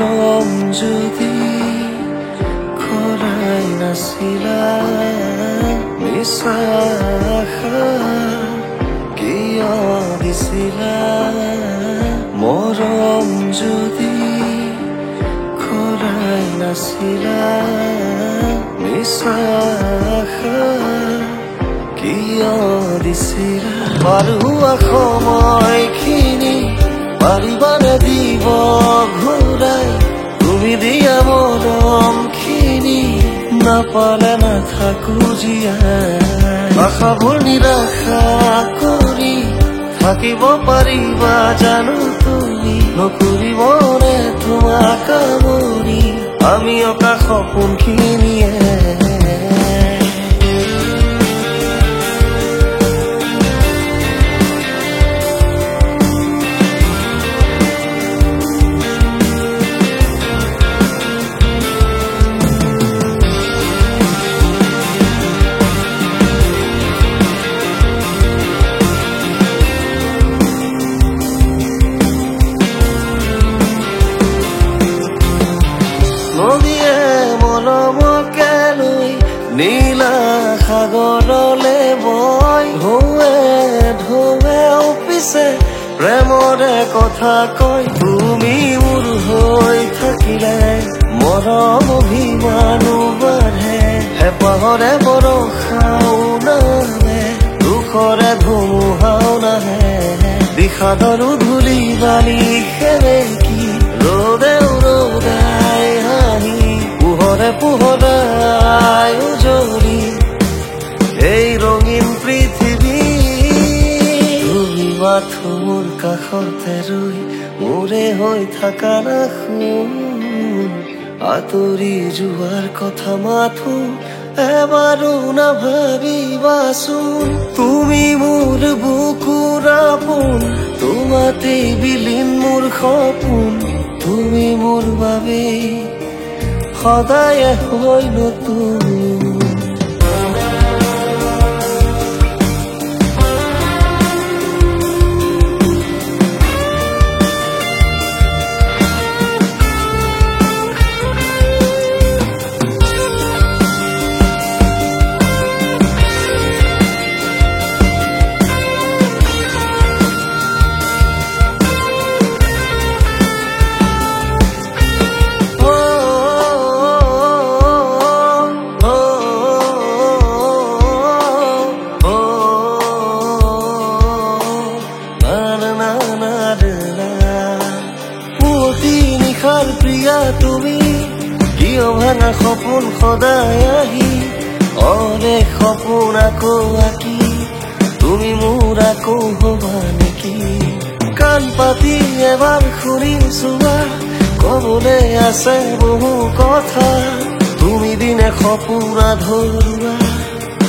মৰম যদি খৰাই নাছিলা মিছা আশা কিয় দিছিলা মৰম যদি খৰাই নাছিলা মিছা আশা কিয় দিছিলা পাৰোৱা সময়খিনি পাৰিবানে দিব ঘূৰাই তুমি দিয়া মৰমখিনি নাপালে নাথাকো জীয়াই আশাবোৰ নিৰাশা কৰি থাকিব পাৰিবা জানো তুমি নকৰিবনে তোমাক কামুৰি আমি অকা সপোনখিনিয়ে নদীয়ে মৰমকে লৈ নীলা সাগৰলে বয় ঢৌৱে ঢৌৱে পিছে প্ৰেমৰে কথা কয় তুমি মোৰ হৈ থাকিলে মৰম অভিমানো বাঢ়ে হেঁপাহৰে বৰষাও নাহে দুখৰে ধুমুহাও নাহে বিষাদৰো ধূলি বালি সেৰেকি ৰ'দেও ৰ'দাই পোহৰে পোহৰাই উজলি এই ৰঙীন পৃথিৱী তুমি মাথো মোৰ কাষতে ৰৈ মোৰে হৈ থাকা না শুন আঁতৰি যোৱাৰ কথা মাথো এবাৰো নাভাবিবাচোন তুমি মোৰ বুকুৰ আপোন তোমাতেই বিলীন মোৰ সপোন তুমি মোৰ বাবে সদায় হৈ নতুন প্ৰিয়া তুমি কিয় ভাঙা সপোন সদায় আহি অনেক সপোন আকৌ আঁকি তুমি মোৰ আকৌ হবা নেকি কাণ পাতি এবাৰ শুনিছোৱা কবলে আছে বহু কথা তুমি দিনে সপোনা ধৰুৱা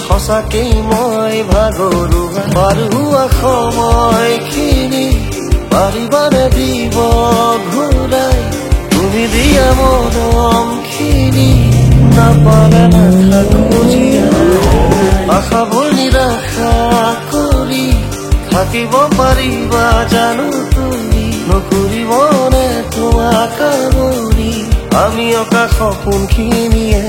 সঁচাকেই মই ভাগৰুৱা পাৰোৱা সময়খিনি পাৰিবানে দিব ঘূৰাই তুমি দিয়া মৰমখিনি নাপালে নাথাকো জীয়াই আশাবোৰ নিৰাশা কৰি থাকিব পাৰিবা জানো তুমি নকৰিবনে তোমাক কামুৰি আমি অকা সপোনখিনিয়ে